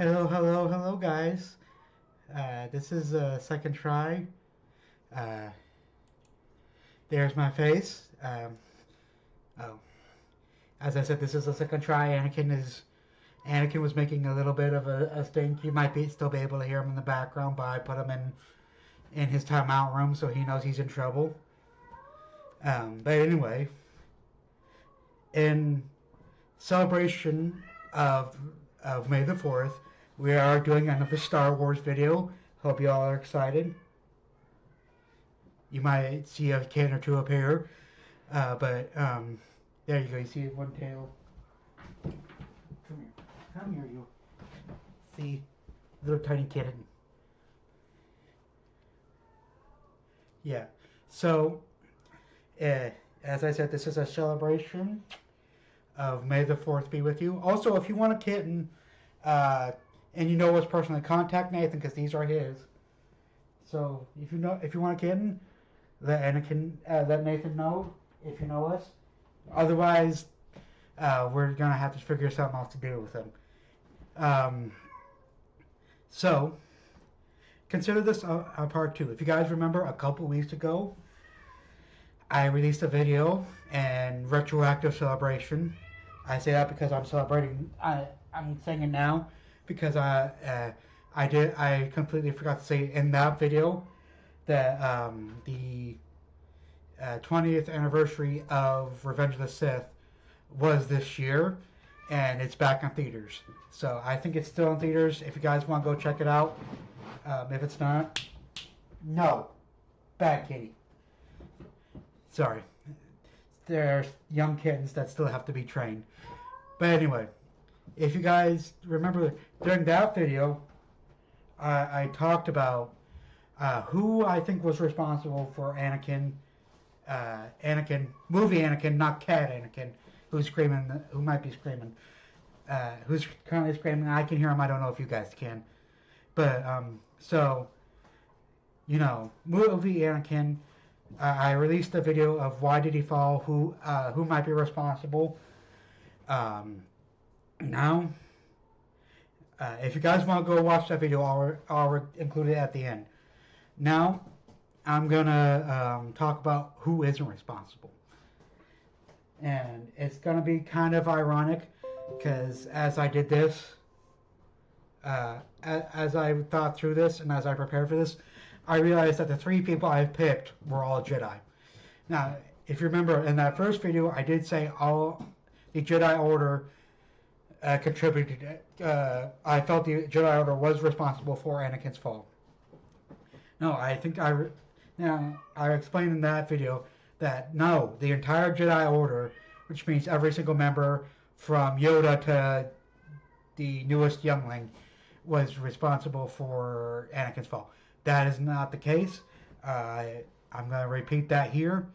Hello, hello, hello, guys. This is a second try. Uh, there's my face. Oh, as I said, this is a second try. Anakin was making a little bit of a stink. You might still be able to hear him in the background, but I put him in his timeout room so he knows he's in trouble. But anyway, in celebration of of May the 4th, we are doing another Star Wars video. Hope you all are excited. You might see a can or two up here, but there you go. You see one tail. Come here, come here, you. See, little tiny kitten. Yeah. So, as I said, this is a celebration of May the 4th be with you. Also, if you want a kitten, uh, and you know us personally, contact Nathan because these are his. So if you want a kitten, let Nathan know if you know us. Otherwise, we're gonna have to figure something else to do with him. Um, so consider this a part two. If you guys remember, a couple weeks ago, I released a video and retroactive celebration. I say that because I'm celebrating. I'm saying it now because I completely forgot to say in that video that the 20th anniversary of Revenge of the Sith was this year, and it's back in theaters. So I think it's still in theaters. If you guys want to go check it out, if it's not, no, bad kitty. Sorry, there's young kittens that still have to be trained. But anyway, if you guys remember during that video, I talked about who I think was responsible for movie Anakin, not cat Anakin, who's screaming, who might be screaming, who's currently screaming. I can hear him. I don't know if you guys can, but so movie Anakin. I released a video of why did he fall, who might be responsible. Um, now, if you guys want to go watch that video, I'll include it at the end. Now, I'm gonna talk about who isn't responsible, and it's gonna be kind of ironic because as I did this, as I thought through this and as I prepared for this, I realized that the three people I picked were all Jedi. Now, if you remember in that first video, I did say all the Jedi Order contributed. I felt the Jedi Order was responsible for Anakin's fall. No, I explained in that video that no, the entire Jedi Order, which means every single member from Yoda to the newest youngling, was responsible for Anakin's fall. That is not the case. I'm going to repeat that here.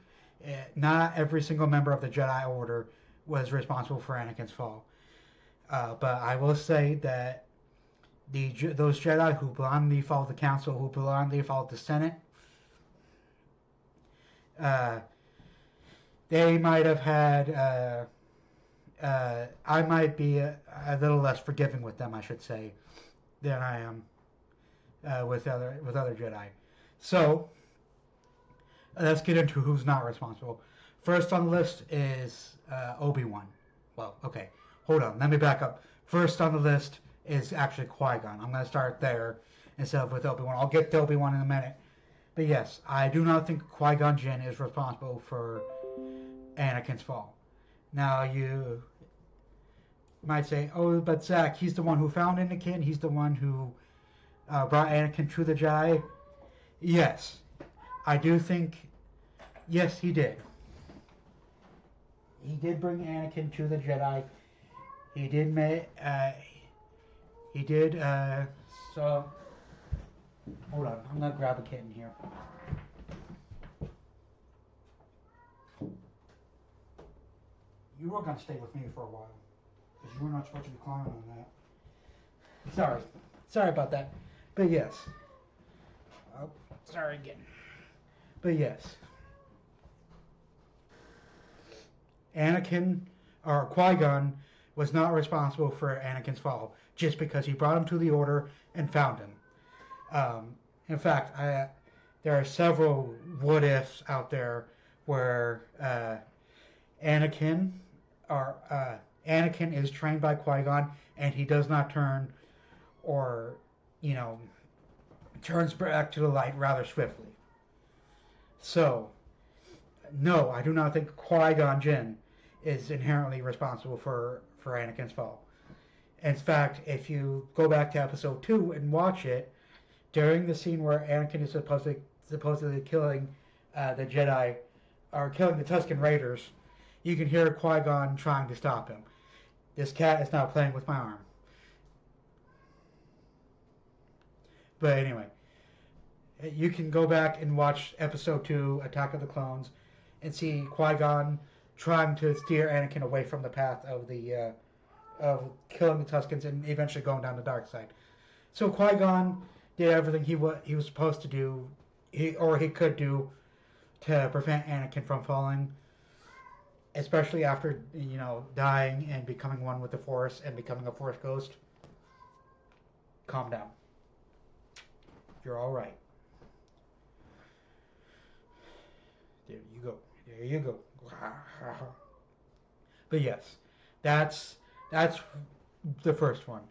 Not every single member of the Jedi Order was responsible for Anakin's fall. But I will say that those Jedi who blindly followed the Council, who blindly followed the Senate, they might have had. I might be a little less forgiving with them, I should say, than I am with other Jedi. So let's get into who's not responsible. First on the list is Obi-Wan. Well, okay, hold on. Let me back up. First on the list is actually Qui-Gon. I'm going to start there instead of with Obi-Wan. I'll get to Obi-Wan in a minute. But yes, I do not think Qui-Gon Jinn is responsible for Anakin's fall. Now you might say, oh, but Zach, he's the one who found Anakin. He's the one who brought Anakin to the Jedi. Yes, I do think, yes, he did. He did bring Anakin to the Jedi. He did so, hold on, I'm gonna grab a kitten here. You were gonna stay with me for a while, because you were not supposed to be climbing on that. Sorry about that. But yes. Oh, sorry again. But yes. Anakin, or Qui-Gon, was not responsible for Anakin's fall. just because he brought him to the Order and found him. Um, in fact, there are several what ifs out there where Anakin or Anakin is trained by Qui-Gon and he does not turn or you know turns back to the light rather swiftly. So, no, I do not think Qui-Gon Jinn is inherently responsible for Anakin's fall. In fact, if you go back to episode 2 and watch it, during the scene where Anakin is supposedly killing the Jedi, or killing the Tusken Raiders, you can hear Qui-Gon trying to stop him. This cat is not playing with my arm. But anyway, you can go back and watch episode 2, Attack of the Clones, and see Qui-Gon trying to steer Anakin away from the path of killing the Tuskens and eventually going down the dark side. So Qui-Gon did everything he was supposed to do, he could do, to prevent Anakin from falling, especially after dying and becoming one with the Force and becoming a Force ghost. Calm down. You're all right. There you go. There you go. But yes, that's the first one.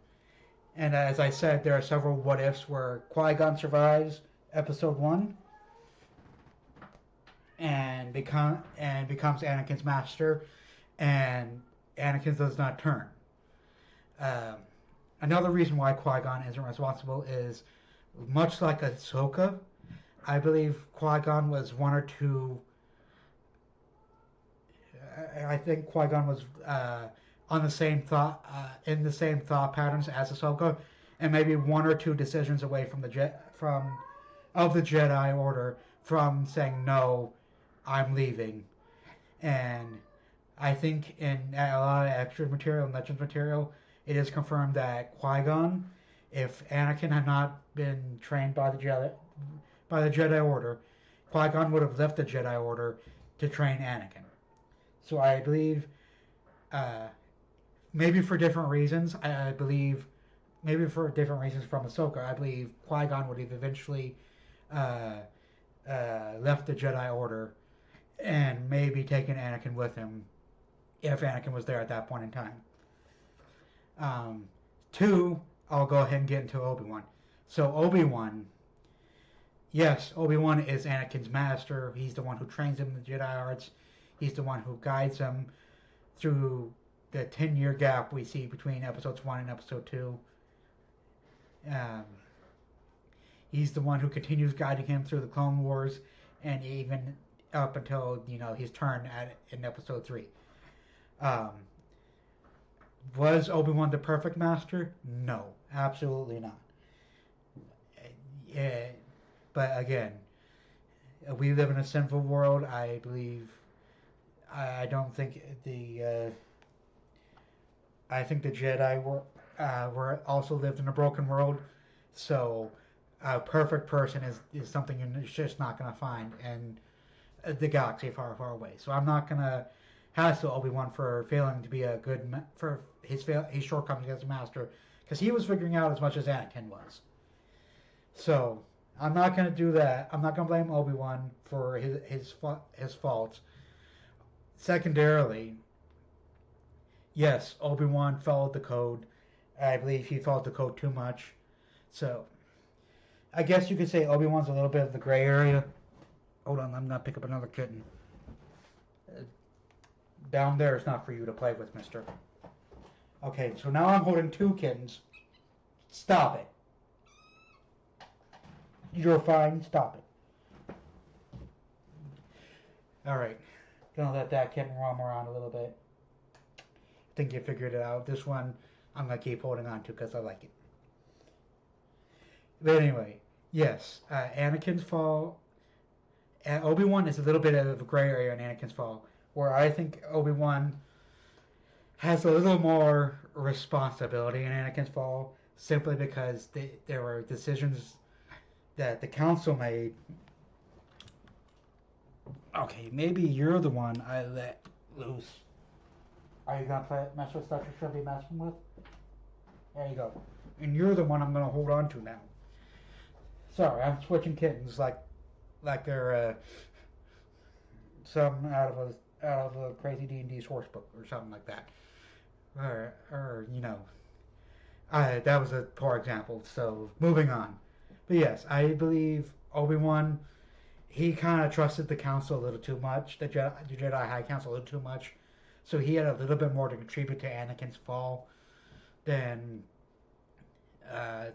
And as I said, there are several what ifs where Qui-Gon survives episode 1 and becomes Anakin's master, and Anakin does not turn. Another reason why Qui-Gon isn't responsible is, much like Ahsoka, I believe Qui-Gon was one or two. I think Qui-Gon was on the same thought, in the same thought patterns as Ahsoka, and maybe one or two decisions away from the Jedi Order from saying no, I'm leaving. And I think in a lot of extra material and Legends material, it is confirmed that Qui-Gon, if Anakin had not been trained by the Jedi Order, Qui-Gon would have left the Jedi Order to train Anakin. So I believe, maybe for different reasons, I believe, maybe for different reasons from Ahsoka, I believe Qui-Gon would have eventually left the Jedi Order and maybe taken Anakin with him if Anakin was there at that point in time. 2, I'll go ahead and get into Obi-Wan. So Obi-Wan, yes, Obi-Wan is Anakin's master. He's the one who trains him in the Jedi arts. He's the one who guides him through the 10-year gap we see between episodes 1 and episode 2. He's the one who continues guiding him through the Clone Wars and even up until his turn in episode 3. Was Obi-Wan the perfect master? No, absolutely not. But again, we live in a sinful world. I believe. I don't think I think the Jedi were also lived in a broken world. So a perfect person is something you're just not going to find in the galaxy far, far away. So I'm not going to hassle Obi-Wan for failing to be a good for his shortcomings as a master, because he was figuring out as much as Anakin was. So I'm not going to do that. I'm not going to blame Obi-Wan for his faults. Secondarily, yes, Obi-Wan followed the code. I believe he followed the code too much. So I guess you could say Obi-Wan's a little bit of the gray area. Hold on, I'm going to pick up another kitten. Down there is not for you to play with, mister. Okay, so now I'm holding 2 kittens. Stop it. You're fine. Stop it. Alright. Gonna let that kitten roam around a little bit. I think you figured it out. This one I'm gonna keep holding on to because I like it. But anyway, yes, Anakin's fall. Obi-Wan is a little bit of a gray area in Anakin's fall, where I think Obi-Wan has a little more responsibility in Anakin's fall, simply because there were decisions that the council made. Okay, maybe you're the one I let loose. Are you gonna mess with stuff you shouldn't be messing with? There you go. And you're the one I'm going to hold on to now. Sorry, I'm switching kittens like they're some out of a crazy D&D source book or something like that. Or you know, that was a poor example. So moving on. But yes, I believe Obi-Wan. He kind of trusted the Council a little too much, the Jedi High Council a little too much. So he had a little bit more to contribute to Anakin's fall than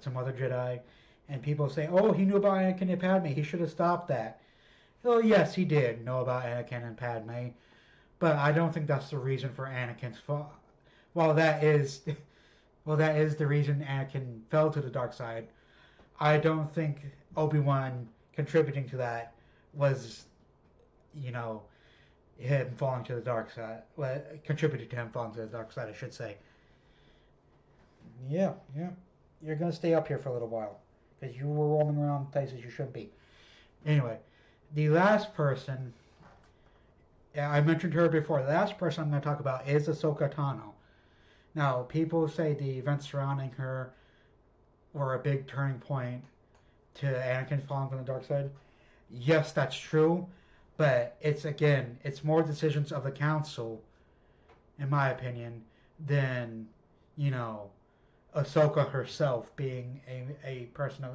some other Jedi. And people say, "Oh, he knew about Anakin and Padme. He should have stopped that." Well, yes, he did know about Anakin and Padme, but I don't think that's the reason for Anakin's fall. While that is, well, that is the reason Anakin fell to the dark side. I don't think Obi-Wan contributing to that was, you know, him falling to the dark side. Well, contributed to him falling to the dark side, I should say. Yeah, yeah. You're gonna stay up here for a little while because you were roaming around places you shouldn't be. Anyway, the last person I mentioned her before. The last person I'm going to talk about is Ahsoka Tano. Now, people say the events surrounding her were a big turning point to Anakin falling from the dark side. Yes, that's true, but it's more decisions of the Council, in my opinion, than you know Ahsoka herself being a person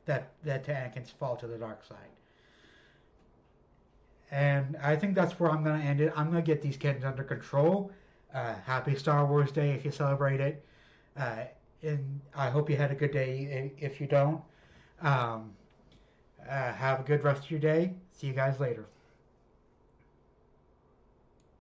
that led to Anakin's fall to the dark side. And I think that's where I'm going to end it. I'm going to get these kittens under control. Happy Star Wars Day if you celebrate it. Uh, and I hope you had a good day if you don't. Um, have a good rest of your day. See you guys later.